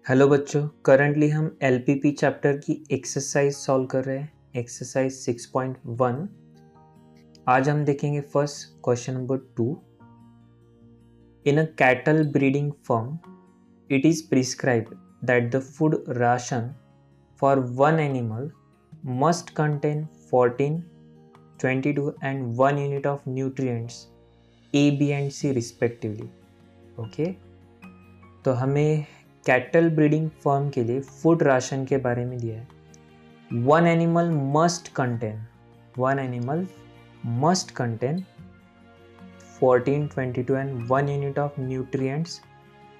Hello बच्चों, currently हम LPP chapter की एक्सरसाइज सॉल्व कर रहे हैं। एक्सरसाइज 6.1। आज हम देखेंगे first question number 2। In a cattle breeding firm it is prescribed that the food ration for one animal must contain 14, 22 and 1 unit of nutrients A, B and C respectively. Okay, तो हमें cattle breeding firm के लिए food ration के बारे में दिया है। One animal must contain 14, 22 and 1 unit of nutrients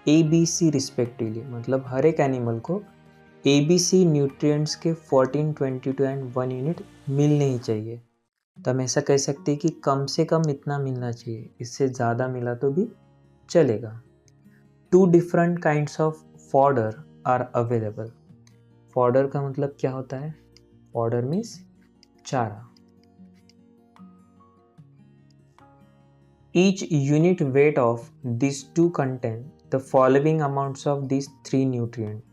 A, B, C respectively. मतलब हर एक एनिमल को ए, बी, सी न्यूट्रिएंट्स के 14, 22 एंड 1 यूनिट मिलने ही चाहिए। तो हम ऐसा कह सकते हैं कि कम से कम इतना मिलना चाहिए, इससे ज़्यादा मिला तो भी चलेगा। 2 different kinds of fodder are available. Fodder का मतलब क्या होता है? Fodder means चारा। Each unit weight of these two contain the following amounts of these 3 nutrients.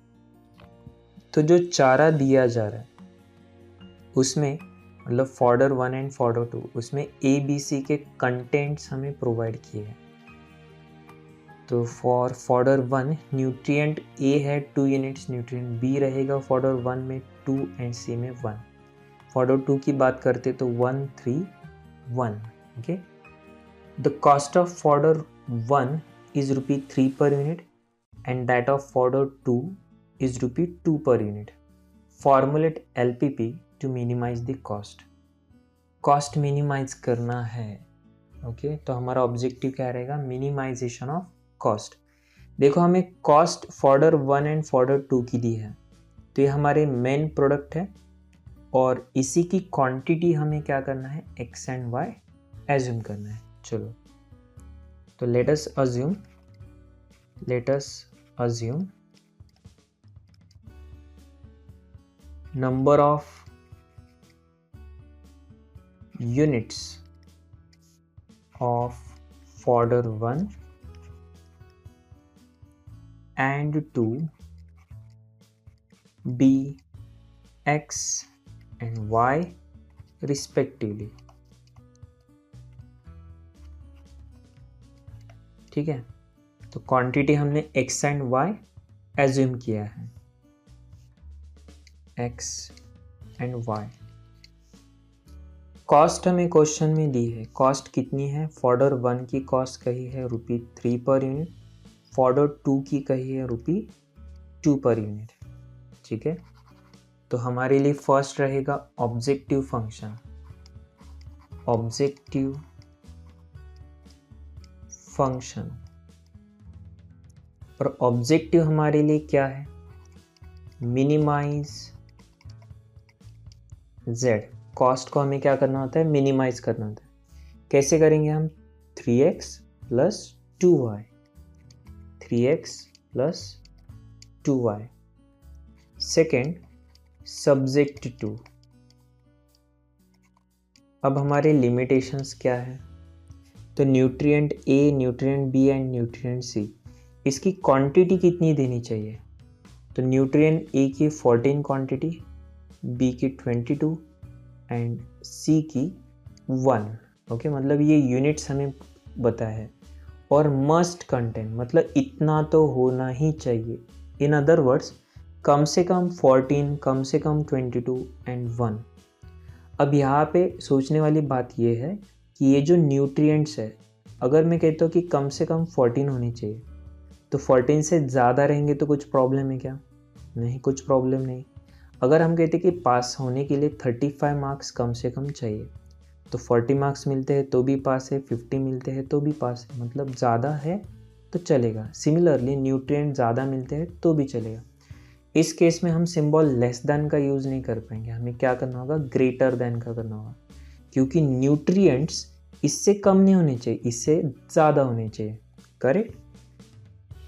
तो जो चारा दिया जा रहा है उसमें मतलब फॉडर 1 एंड फॉडर 2, उसमें ए, बी, सी के कंटेंट्स हमें प्रोवाइड किए हैं। तो फॉर फॉडर 1 न्यूट्रिएंट ए है 2 यूनिट्स, न्यूट्रिएंट बी रहेगा फॉडर 1 में 2 एंड सी में 1। फॉडर 2 की बात करते तो 1, 3, 1। Okay, the cost of fodder 1 is ₹3 per unit and that of fodder 2 is ₹2 per unit. Formulate LPP to minimize the cost. Cost minimize करना है। ओके, तो हमारा ऑब्जेक्टिव क्या रहेगा? Minimization of cost. देखो, हमें कॉस्ट फॉडर 1 एंड फॉडर 2 की दी है, तो ये हमारे मेन प्रोडक्ट है और इसी की क्वांटिटी हमें क्या करना है? एक्स एंड वाई एज्यूम करना है। चलो, तो late us assume number of units of fodder 1 and 2 be x and y respectively। ठीक है, तो क्वांटिटी हमने x एंड y एज्यूम किया है, x एंड y। कॉस्ट हमें क्वेश्चन में दी है। कॉस्ट कितनी है? फॉडर 1 की कॉस्ट कही है ₹3 पर यूनिट, फॉडर 2 की कही है ₹2 पर यूनिट। ठीक है, तो हमारे लिए फर्स्ट रहेगा ऑब्जेक्टिव फंक्शन। और ऑब्जेक्टिव हमारे लिए क्या है? Minimise z। कॉस्ट को हमें क्या करना होता है? मिनिमाइज करना होता है। कैसे करेंगे हम? 3x plus 2y, 3x plus 2y। Second, subject to. अब हमारे लिमिटेशंस क्या है? तो nutrient A, nutrient B and nutrient C, इसकी क्वांटिटी कितनी देनी चाहिए? तो न्यूट्रिएंट ए की 14 क्वांटिटी, बी की 22 एंड सी की 1। ओके, मतलब ये यूनिट्स हमें बताया है। और मस्ट कंटेन मतलब इतना तो होना ही चाहिए। इन अदर वर्ड्स, कम से कम 14, कम से कम 22 एंड 1। अब यहाँ पे सोचने वाली बात ये है कि ये जो न्यूट्रिएंट्स है, अगर मैं कहता हूँ कि कम से कम 14 होनी चाहिए, तो 14 से ज़्यादा रहेंगे तो कुछ प्रॉब्लम है क्या? नहीं, कुछ प्रॉब्लम नहीं। अगर हम कहते कि पास होने के लिए 35 मार्क्स कम से कम चाहिए, तो 40 मार्क्स मिलते हैं तो भी पास है, 50 मिलते हैं तो भी पास है, मतलब ज़्यादा है तो चलेगा। सिमिलरली न्यूट्रिएंट ज़्यादा मिलते हैं तो भी चलेगा। इस केस में हम सिंबल लेस देन का यूज़ नहीं कर पाएंगे, हमें क्या करना होगा? ग्रेटर देन का करना होगा, क्योंकि इससे कम नहीं होने चाहिए, इससे ज़्यादा होने चाहिए। करेक्ट।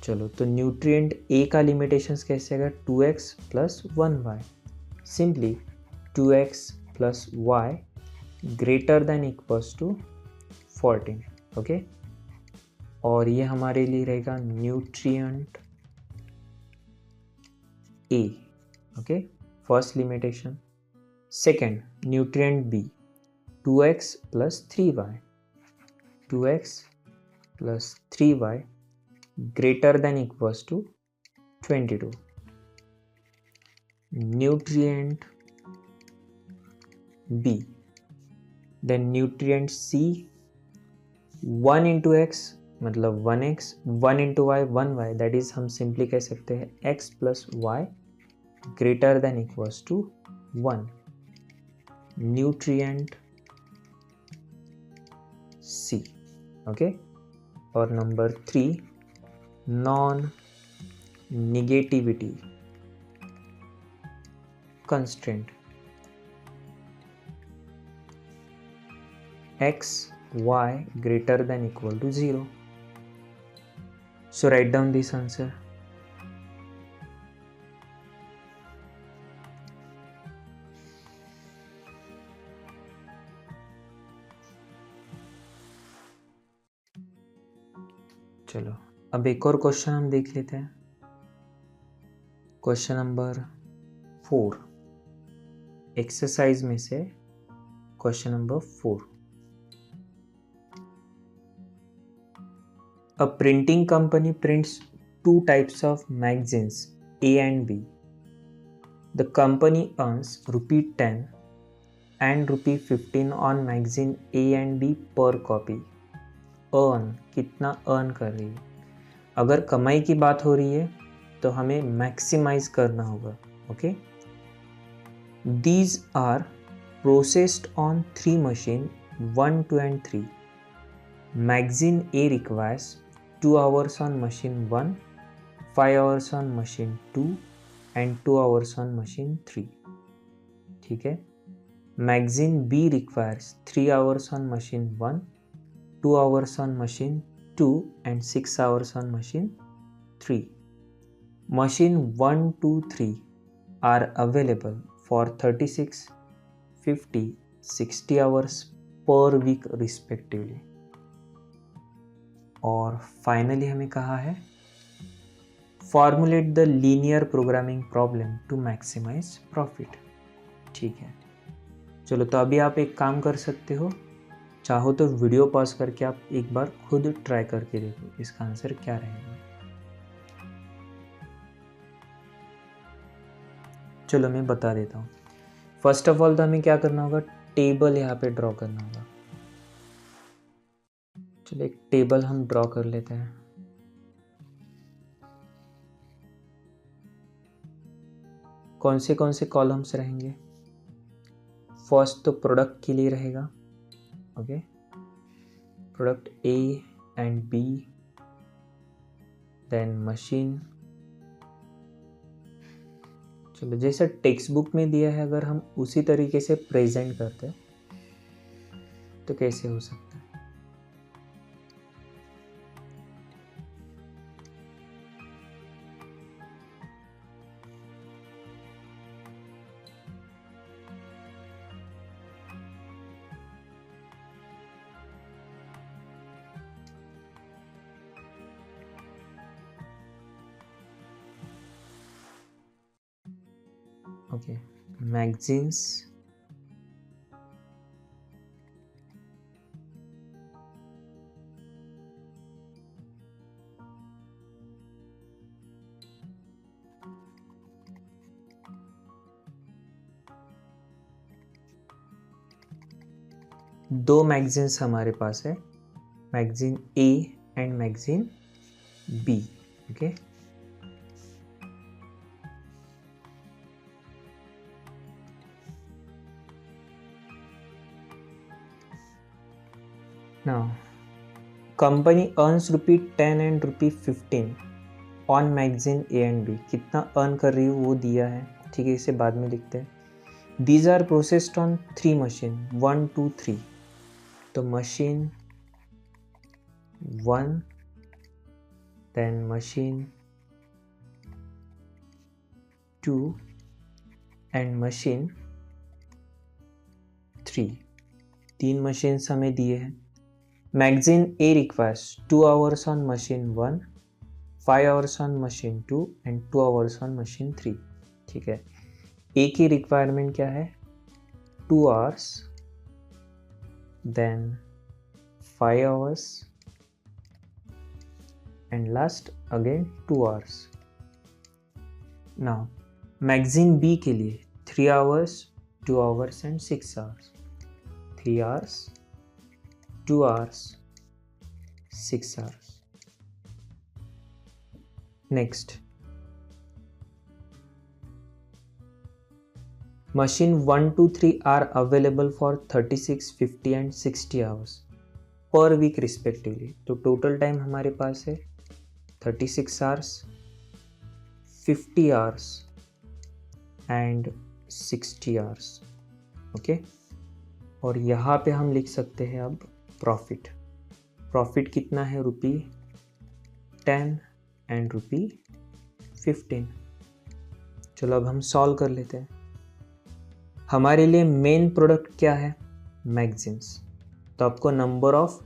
चलो, तो न्यूट्रिएंट ए का लिमिटेशंस कैसे आएगा? 2x plus 1y। Simply 2x plus y greater than equals to 14। Okay, और ये हमारे लिए रहेगा nutrient A. Okay, first limitation. Second, nutrient B, 2x plus 3y. 2x plus 3y greater than equals to 22. Nutrient B. Then nutrient C, 1 into x मतलब 1x, 1 into y 1y, that is हम simply कह सकते हैं x plus y greater than equals to 1. Nutrient C. Okay, और number 3, non-negativity constraint. X, y greater than equal to 0. So write down this answer. चलो अब एक और question हम देख लेते हैं. क्वेश्चन नंबर 4, एक्सरसाइज में से question number 4. A printing company prints 2 types of magazines, A and B. The company earns ₹10 and ₹15 on magazine A and B per copy. Earn, कितना earn कर रही है. अगर कमाई की बात हो रही है तो हमें मैक्सिमाइज करना होगा. Okay, These are processed on 3 machines, 1, 2 and 3. Magazine A requires 2 hours on machine 1, 5 hours on machine 2 and 2 hours on machine 3. ठीक है. Magazine B requires 3 hours on machine 1, 2 hours on machine 2 and 6 hours on machine 3. Machine 1, 2, 3 are available for 36, 50, 60 hours per week respectively. और finally हमें कहा है formulate the linear programming problem to maximize profit. ठीक है, चलो तो अभी आप एक काम कर सकते हो, चाहो तो वीडियो पॉज करके आप एक बार खुद ट्राई करके देखो इसका आंसर क्या रहेगा. चलो मैं बता देता हूँ. फर्स्ट ऑफ ऑल तो हमें क्या करना होगा, टेबल यहाँ पे ड्रॉ करना होगा. चलो एक टेबल हम ड्रॉ कर लेते हैं. कौन से कॉलम्स रहेंगे. फर्स्ट तो प्रोडक्ट के लिए रहेगा. Okay, product A and B, then machine. चलो जैसा टेक्स्ट बुक में दिया है अगर हम उसी तरीके से प्रेजेंट करते तो कैसे हो सकता है. ओके, मैगजीन्स, दो मैगजीन्स हमारे पास है, magazine A and magazine B. Okay, now company earns ₹10 and ₹15 on magazine A and B. कितना अर्न कर रही है वो दिया है. ठीक है, इसे बाद में लिखते हैं. These are processed on 3 machine, 1, 2, 3. तो machine 1, then machine 2 and machine 3. 3 machines हमें दिए हैं. Magazine A requires 2 hours on machine 1, 5 hours on machine 2 and 2 hours on machine 3. ठीक है, ए की रिक्वायरमेंट क्या है, 2 hours, then 5 hours and last again 2 hours. Now magazine B के लिए 3 hours, 2 hours and 6 hours. 3 hours, 2 hours, 6 hours. Next, machine 1, 2, 3 are available for 36, 50 and 60 hours per week respectively. तो total time हमारे पास है 36 hours, 50 hours and 60 hours. Okay, और यहाँ पे हम लिख सकते हैं अब प्रॉफिट. प्रॉफिट कितना है, ₹10 एंड ₹15. चलो अब हम सॉल्व कर लेते हैं. हमारे लिए मेन प्रोडक्ट क्या है, मैगजीन्स. तो आपको नंबर ऑफ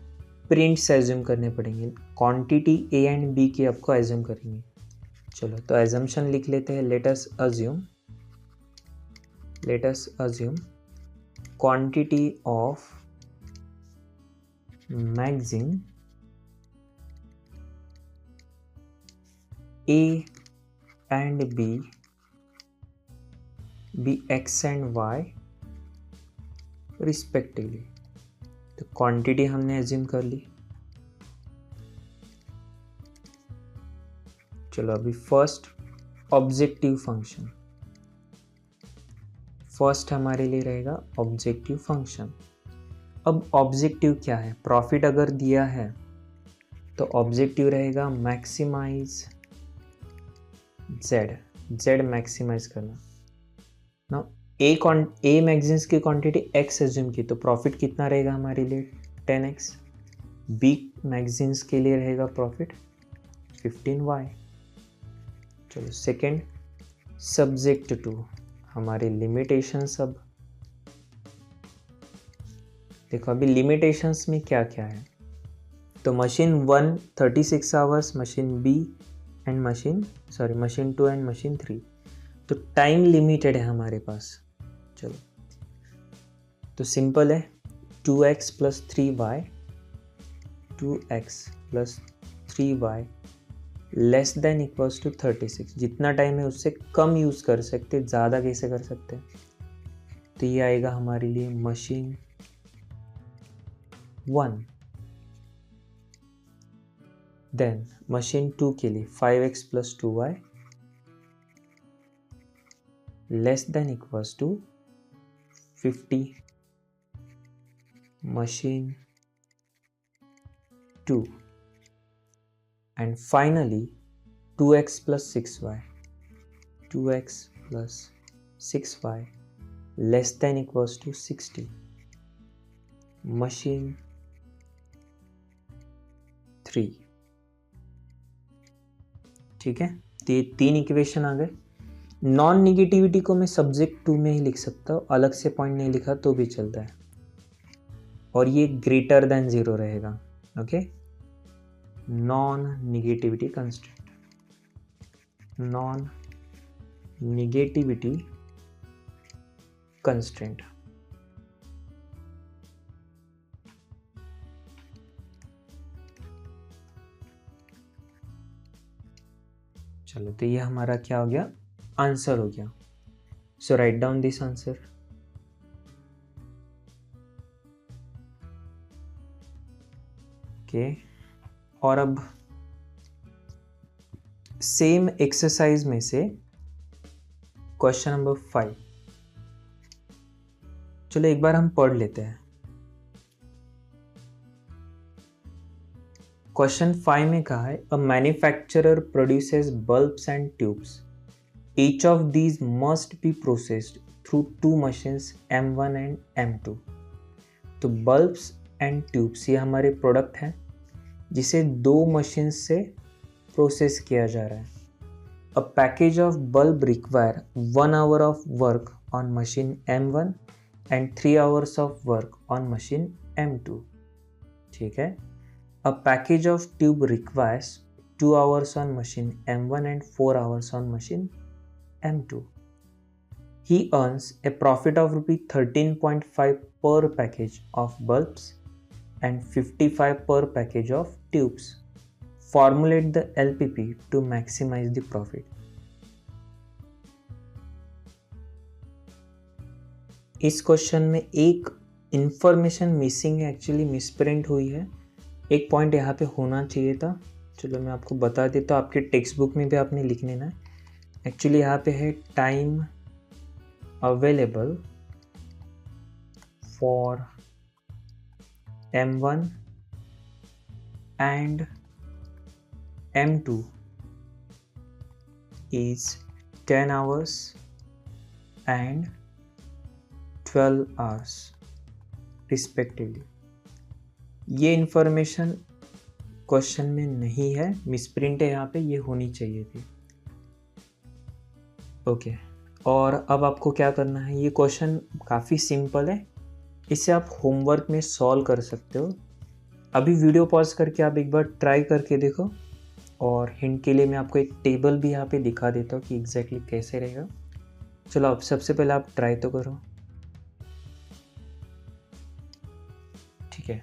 प्रिंट्स एज्यूम करने पड़ेंगे. क्वांटिटी ए एंड बी की आपको एज्यूम करेंगे. चलो तो एजम्पशन लिख लेते हैं. Let us assume quantity of magazine A and B be x and y respectively. तो क्वांटिटी हमने एज्यूम कर ली. चलो अभी फर्स्ट ऑब्जेक्टिव फंक्शन. फर्स्ट हमारे लिए रहेगा ऑब्जेक्टिव फंक्शन. अब ऑब्जेक्टिव क्या है, प्रॉफिट अगर दिया है तो ऑब्जेक्टिव रहेगा मैक्सिमाइज z मैक्सिमाइज करना. ना ए मैगजीन्स की क्वांटिटी x एज्यूम की, तो प्रॉफिट कितना रहेगा हमारे लिए 10x. बी मैगजीन्स के लिए रहेगा प्रॉफिट 15y. चलो सेकेंड सब्जेक्ट टू हमारे लिमिटेशन. सब देखो अभी लिमिटेशंस में क्या क्या है. तो machine 1 36 hours, machine B and machine 2 and machine 3. तो टाइम लिमिटेड है हमारे पास. चलो तो सिंपल है, 2x plus 3y less than equals to 36. जितना टाइम है उससे कम यूज़ कर सकते, ज़्यादा कैसे कर सकते हैं. तो ये आएगा हमारे लिए मशीन 1. देन मशीन 2 के लिए 5x plus 2y less than equals to 50 machine 2. and finally 2x plus 6y less than equals to 60 machine 3. ठीक है, तो ये 3 इक्वेशन आ गए. नॉन निगेटिविटी को मैं सब्जेक्ट 2 में ही लिख सकता हूँ, अलग से पॉइंट नहीं लिखा तो भी चलता है. और ये ग्रेटर देन 0 रहेगा. Okay, non negativity constraint. Non negativity constraint. चलो तो ये हमारा क्या हो गया, आंसर हो गया. So write down this answer. Okay, और अब सेम एक्सरसाइज में से क्वेश्चन नंबर 5. चलो एक बार हम पढ़ लेते हैं. क्वेश्चन 5 में कहा है, a manufacturer produces bulbs and tubes. Each of these must be processed through 2 machines M1 and M2. तो bulbs and tubes ये हमारे प्रोडक्ट हैं जिसे 2 मशीन से प्रोसेस किया जा रहा है. A package of bulb require 1 hour of work on machine M1 and 3 hours of work on machine M2. ठीक है. A package of tube requires 2 hours on machine M1 and 4 hours on machine M2. he earns a profit of rupee 13.5 per package of bulbs and 55 per package of tubes. Formulate the LPP to maximize the profit. इस question में एक information missing है, actually misprint हुई है. एक point यहाँ पे होना चाहिए था. चलो मैं आपको बता देता हूँ, आपके टेक्स्ट बुक में भी आपने लिख लेना है. एक्चुअली यहाँ पे है time available for M1 and M2 is 10 hours and 12 hours respectively. ये इंफॉर्मेशन क्वेश्चन में नहीं है, मिसप्रिंट है यहाँ पे, ये होनी चाहिए थी. ओके, और अब आपको क्या करना है, ये क्वेश्चन काफ़ी सिंपल है, इसे आप होमवर्क में सॉल्व कर सकते हो. अभी वीडियो पॉज करके आप एक बार ट्राई करके देखो, और हिंट के लिए मैं आपको एक टेबल भी यहाँ पे दिखा देता हूँ कि एग्जैक्टली कैसे रहेगा. चलो अब सबसे पहले आप ट्राई तो करो. ठीक है,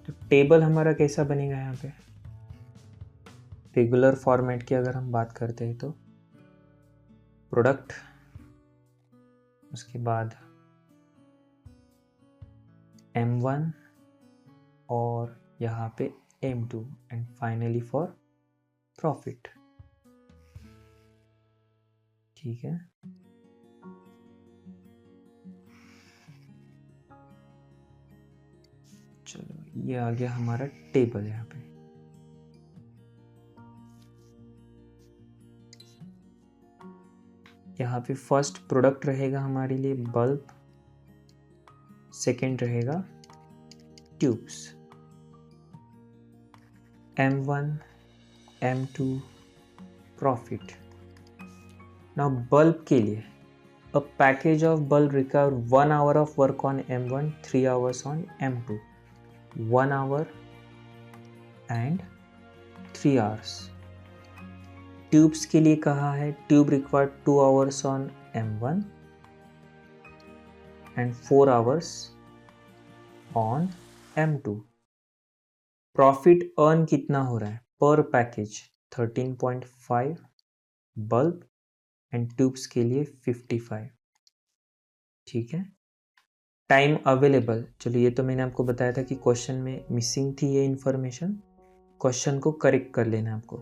तो टेबल हमारा कैसा बनेगा यहाँ पे, रेगुलर फॉर्मेट की अगर हम बात करते हैं तो प्रोडक्ट, उसके बाद M1 और यहाँ पे M2 and finally for profit. ठीक है, चलो ये आ गया हमारा टेबल. यहाँ पे फर्स्ट प्रोडक्ट रहेगा हमारे लिए बल्ब, सेकेंड रहेगा tubes, M1 M2 profit. Now bulb के लिए a package of bulb require 1 hour of work on M1, 3 hours on M2, 1 hour and 3 hours. Tubes के लिए कहा है tube required 2 hours on M1 and 4 hours on M2. Profit earn कितना हो रहा है पर पैकेज, 13.5 बल्ब एंड ट्यूब्स के लिए 55. ठीक है, टाइम अवेलेबल, चलो ये तो मैंने आपको बताया था कि क्वेश्चन में मिसिंग थी ये इन्फॉर्मेशन, क्वेश्चन को करेक्ट कर लेना है आपको.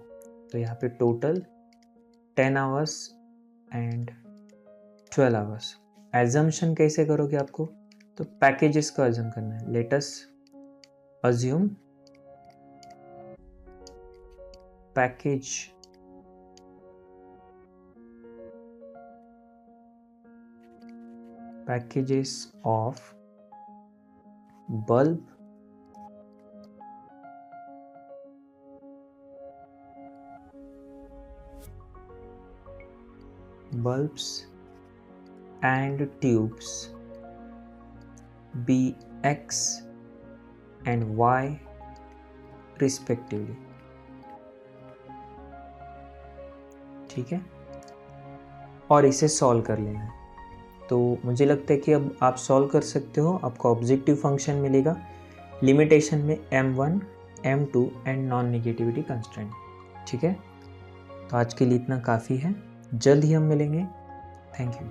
तो यहाँ पे total 10 hours and 12 hours. Assumption कैसे करोगे आपको, तो पैकेजेस का अज्यूम करना है. Late us assume packages of bulb, bulbs and tubes be X and Y respectively. ठीक है, और इसे सॉल्व कर लेना है. तो मुझे लगता है कि अब आप सॉल्व कर सकते हो. आपका ऑब्जेक्टिव फंक्शन मिलेगा लिमिटेशन में M1 M2 and non negativity constraint. ठीक है, तो आज के लिए इतना काफ़ी है. जल्द ही हम मिलेंगे. Thank you.